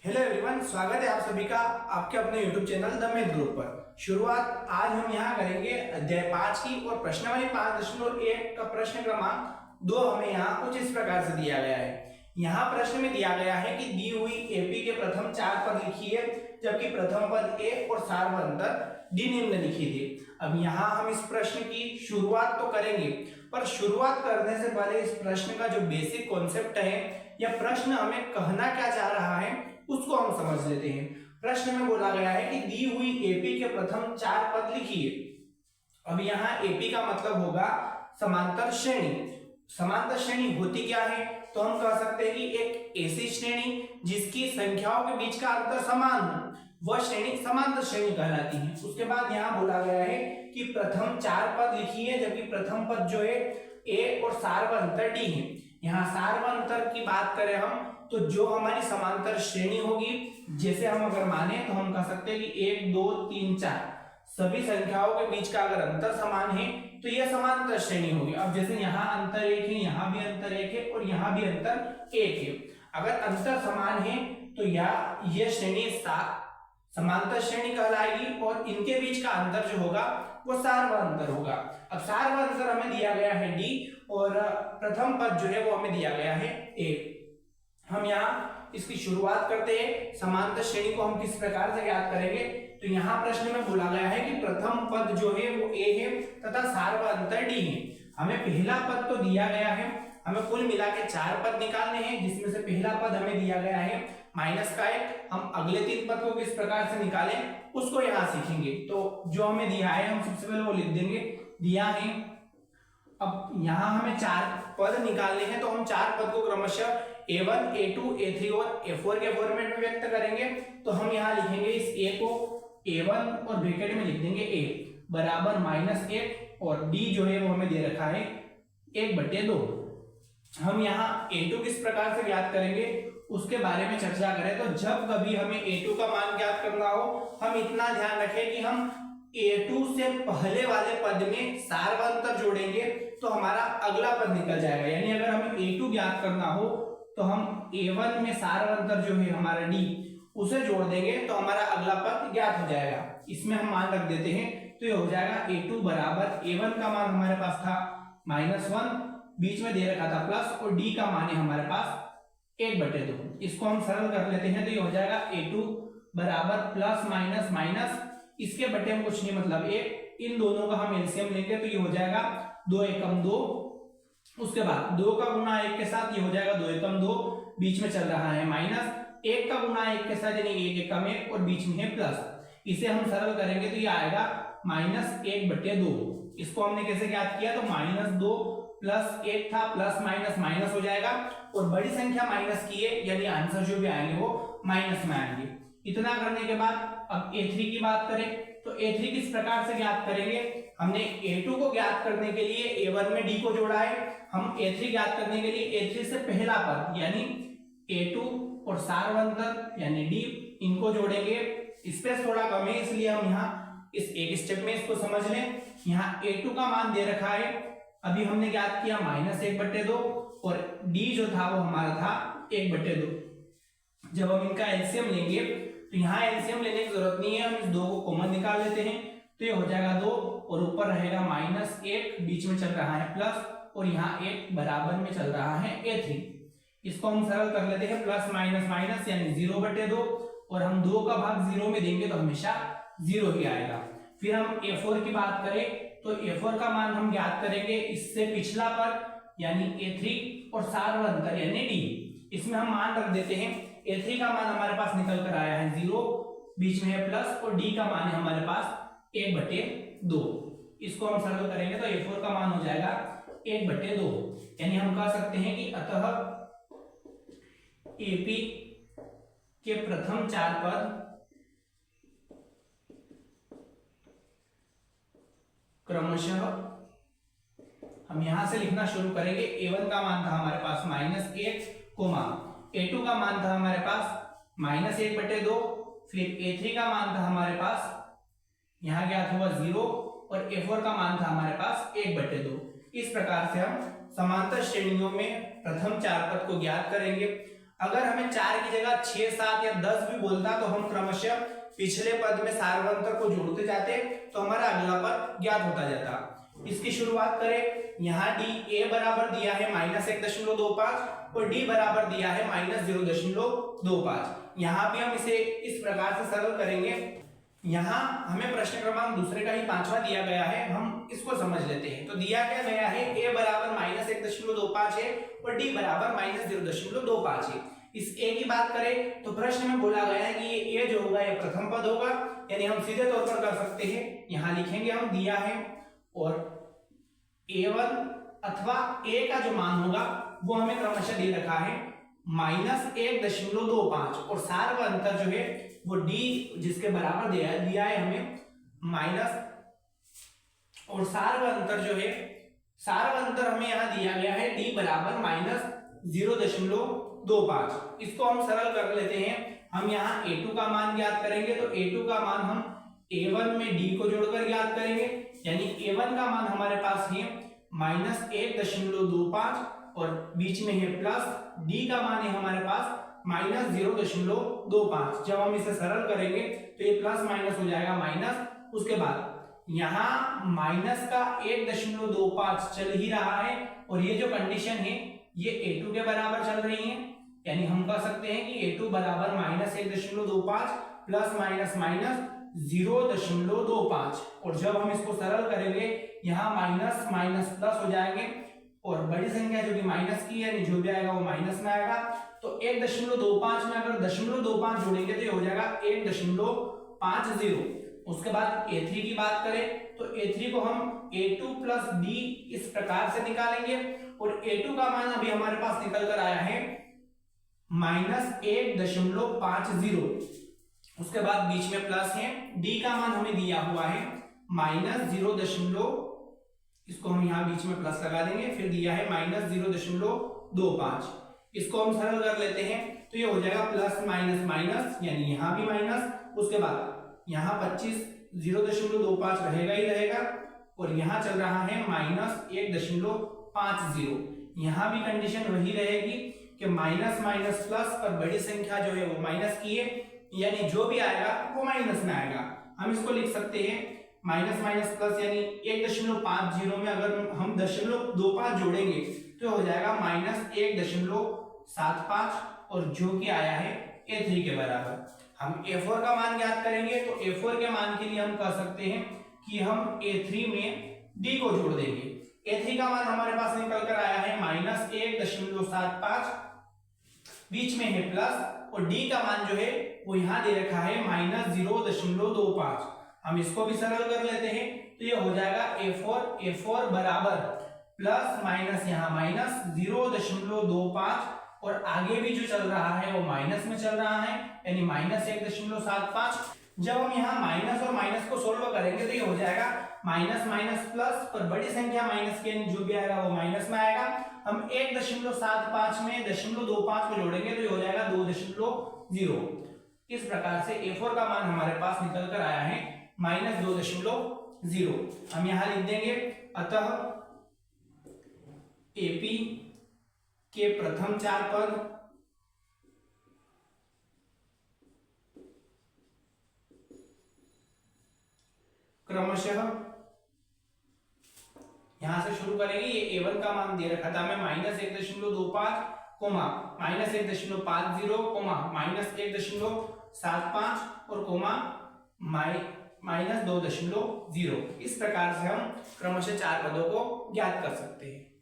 Hello everyone, स्वागत है आप सभी का आपके अपने YouTube channel the math group पर। शुरुआत आज हम यहाँ करेंगे अध्याय 5 की और प्रश्नावली 5.1 का प्रश्न क्रमांक 2 हमें यहाँ कुछ इस प्रकार से दिया गया है। यहाँ प्रश्न में दिया गया है कि दी हुई एपी के प्रथम 4 पद लिखिए, जबकि प्रथम पद ए और सारवंतर डी निम्नलिखित है। अब यहाँ हम इस प्रश्न की शुरुआत तो करेंगे, पर शुरुआत करने से पहले इस प्रश्न का जो बेसिक कॉन्सेप्ट है या प्रश्न हमें कहना क्या चाह रहा है उसको हम समझ लेते हैं। प्रश्न में बोला गया है कि दी हुई एपी के प्रथम 4 पद लिखिए। अब यहाँ एपी का मतलब होगा समांतर श्रेणी। समांतर श्रेणी होती क्या है, तो हम कह सकते हैं कि एक ऐसी श्रेणी जिसकी संख्याओं के बीच का अंतर समान हो, वह श्रेणी समांतर श्रेणी कहलाती है। उसके बाद यहाँ बोला गया है कि प्रथम 4 पद लिखिए, जबकि प्रथम पद जो है ए और सारवंतर डी है। यहाँ सारवंतर की बात करें हम तो जो हमारी समांतर श्रेणी होगी, जैसे हम अगर माने तो हम कह सकते हैं कि 1 2 3 4 सभी संख्याओं के बीच का अगर अंतर समान है तो यह समांतर श्रेणी होगी। अब जैसे यहाँ अंतर 1 है, यहाँ भी अंतर 1 है और यहाँ भी अंतर 1 है। अगर अंतर समान है तो यह श्रेणी समांतर श्रेणी कहलाएगी और इनके बीच का अंतर जो होगा वो सारवंतर होगा। अब सारवंतर हमें दिया गया है डी और प्रथम पद जो है वो हमें दिया गया है ए। हम यहाँ इसकी शुरुआत करते हैं। समांतर श्रेणी को हम किस प्रकार से ज्ञात करेंगे, तो यहाँ प्रश्न में बोला गया है कि प्रथम पद जो है वो ए है तथा सारवंतर डी है। हमें पहला पद तो दिया गया है, हमें कुल मिला के 4 पद निकालने हैं, जिसमें से पहला पद हमें दिया गया है माइनस का 1। हम अगले 3 पद को किस प्रकार से निकालें उसको यहाँ सीखेंगे। तो जो हमें दिया है हम सबसे पहले वो लिख देंगे, दिया है। अब यहाँ हमें 4 पद निकालने हैं, तो हम 4 पद को क्रमशः A1, A2, A3 और A4 के फॉर्मेट में व्यक्त करेंगे। तो हम यहाँ लिखेंगे इस A को A1 और ब्रैकेट में लिख देंगे A बराबर -1 और D जो है वो हमें दे रखा है 1/2। हम यहाँ A2 किस प्रकार से ज्ञात करेंगे उसके बारे में चर्चा करें तो जब कभी हमें A2 का मान ज्ञात करना हो, हम इतना ध्यान रखें कि हम A2 से पहले वाले पद में सारवंतर जोड़ेंगे तो हमारा अगला पद निकल जाएगा। यानी अगर हमें A2 ज्ञात करना हो तो हम A1 में सारवंतर जो है हमारा D उसे जोड़ देंगे तो हमारा अगला पद ज्ञात हो जाएगा। इसमें हम मान रख देते हैं तो ये हो जाएगा A2 बराबर A1 का मान हमारे पास था -1, बीच में दे रखा था प्लस, और D का मान है हमारे पास 1/2। इसको हम सरल कर लेते हैं तो ये हो जाएगा A2 बराबर प्लस माइनस माइनस, इसके बटे में कुछ नहीं मतलब 1, इन दोनों का हम एलसीएम लेंगे तो ये हो जाएगा 2 एकम 2। उसके बाद 2 का गुणा 1 के साथ ये हो जाएगा 2 एकम 2, बीच में चल रहा है माइनस, 1 का गुणा 1 के साथ यानी 1 एकम 1 और बीच में है प्लस। इसे हम सरल करेंगे तो ये आएगा -1/2। इसको हमने कैसे ज्ञात किया, तो -2 प्लस 1 था, प्लस माइनस माइनस हो जाएगा और बड़ी संख्या माइनस की है यानी आंसर जो भी आएंगे वो माइनस में आएंगे। इतना करने के बाद अब A3 की बात करें तो A3 किस प्रकार से ज्ञात करेंगे। हमने A2 को ज्ञात करने के लिए A1 में D को जोड़ा है, हम A3 ज्ञात करने के लिए A3 से पहला पद यानी A2 और सारवंतर यानी D इनको जोड़ेंगे। स्पेस थोड़ा कम है इसलिए हम यहाँ इस एक स्टेप में इसको समझ लें। यहाँ A2 का मान दे रखा है, अभी हमने ज्ञात किया -1/2 और D जो था वो हमारा था 1/2। जब हम इनका एलसीएम लेंगे तो यहाँ एलसीएम लेने की जरूरत नहीं है, हम इस 2 को कॉमन निकाल लेते हैं तो ये हो जाएगा 2 और ऊपर रहेगा -1, बीच में चल रहा है प्लस और यहाँ 1 बराबर में चल रहा है A3। इसको हम सरल कर लेते हैं, प्लस माइनस माइनस यानी 0/2 और हम 2 का भाग 0 में देंगे तो हमेशा 0 ही आएगा। फिर हम A4 की बात करें तो A4 का मान हम ज्ञात करेंगे इससे पिछला पद यानी A3 और सारवंतर यानी D। इसमें हम मान रख देते हैं, A3 का मान हमारे पास निकल कर आया है 0, बीच में है प्लस और D का मान है हमारे पास 1/2। इसको हम सरल करेंगे तो A4 का मान हो जाएगा 1/2। यानी हम कह सकते हैं कि अतः AP के प्रथम 4 पद क्रमशः हम यहां से लिखना शुरू करेंगे। A1 का मान था हमारे पास -1, A2 का मान था हमारे पास -1/2, फिर A3 का मान था हमारे पास यहाँ ज्ञात हुआ 0 और A4 का मान था हमारे पास 1/2। इस प्रकार से हम समांतर श्रेणियों में प्रथम 4 पद को ज्ञात करेंगे। अगर हमें 4 की जगह 6, 7 या 10 भी बोलता तो हम क्रमशः पिछले पद में सार्वंतर को जोड़ते जाते तो हमारा अगला पद ज्ञात होता जाता। इसकी शुरुआत करें, यहाँ डी ए बराबर दिया है -1.25 और डी बराबर दिया है -0.25। यहाँ भी हम इसे इस प्रकार से सरल करेंगे। यहाँ हमें प्रश्न क्रमांक दूसरे का ही 5वां दिया गया है, हम इसको समझ लेते हैं। तो दिया क्या गया है, a बराबर -1.25 है और d बराबर -0.25 है। इस a की बात करें तो प्रश्न में बोला गया है कि ये a जो होगा ये प्रथम पद होगा, यानी हम सीधे तौर पर कर सकते हैं। यहाँ लिखेंगे हम दिया है और a1 अथवा a का जो मान होगा वो हमें क्रमशः दे रखा है -1.25 और सार्वंतर जो है वो d जिसके बराबर दिया है हमें माइनस, और सार्वंतर जो है सार्वंतर हमें यहाँ दिया गया है d बराबर -0.25। इसको हम सरल कर लेते हैं। हम यहाँ a2 का मान ज्ञात करेंगे तो a2 का मान हम a1 में d को जोड़कर ज्ञात करेंगे, यानी a1 का मान हमारे पास है -1.25 और बीच में है प्लस, d का मान है हमारे पास -0.25। जब हम इसे सरल करेंगे तो ये प्लस माइनस हो जाएगा माइनस। उसके बाद यहाँ माइनस का 1.25 चल ही रहा है और ये जो कंडीशन है ये a2 के बराबर चल रही है, यानी हम कह सकते हैं कि a2 बराबर -1.25 प्लस माइनस माइनस 0.25। और जब हम इसको सरल करेंगे यहाँ माइनस माइनस प्लस हो जाएंगे और बड़ी संख्या जो कि माइनस की है, जो भी आएगा वो माइनस में आएगा। तो 1.25 में अगर 0.25 जोड़ेंगे तो ये हो जाएगा 1.50। उसके बाद a3 की बात करें तो a3 को हम a2 प्लस d इस प्रकार से निकालेंगे और a2 का मान अभी हमारे पास निकल कर आया है -1.50। उसके बाद बीच में प्लस है, d का मान हमें दिया हुआ है -0, इसको हम यहाँ बीच में प्लस लगा देंगे, फिर दिया है -0.25। इसको हम सरल कर लेते हैं तो ये हो जाएगा प्लस माइनस माइनस, यानी यहाँ भी माइनस। उसके बाद यहाँ 25 0.25 रहेगा ही रहेगा और यहाँ चल रहा है -1.50। यहाँ भी कंडीशन वही रहेगी कि माइनस माइनस प्लस और बड़ी संख्या जो है वो माइनस की है, यानी जो भी आएगा वो माइनस में आएगा। हम इसको लिख सकते हैं माइनस माइनस प्लस, यानी 1.50 में अगर हम 0.25 जोड़ेंगे तो हो जाएगा -1.75 और जो कि आया है a3 के बराबर। हम a4 का मान ज्ञात करेंगे तो a4 के मान के लिए हम कह सकते हैं कि हम a3 में d को जोड़ देंगे। a3 का मान हमारे पास निकल कर आया है -1.75, बीच में है प्लस और d का मान जो है वो यहाँ दे रखा है -0.25। हम इसको भी सरल कर लेते हैं तो ये हो जाएगा a4 बराबर प्लस माइनस यहाँ माइनस 0.25 और आगे भी जो चल रहा है वो माइनस में चल रहा है, यानी -1.75। जब हम यहाँ माइनस और माइनस को सोल्व करेंगे तो ये हो जाएगा माइनस माइनस प्लस और बड़ी संख्या माइनस के जो भी आएगा वो माइनस में आएगा। हम 1.75 में 0.25 को जोड़ेंगे तो ये हो जाएगा 2.0। इस प्रकार से a4 का मान हमारे पास निकल कर आया है -2.0। हम यहाँ लिख देंगे, अतः AP के प्रथम 4 पद क्रमशः, यहां से शुरू करेंगे। ये a1 का मान दे रखा था हमें -1.25, -1.50, -1.75 और -2.0। इस प्रकार से हम क्रमशः 4 पदों को ज्ञात कर सकते हैं।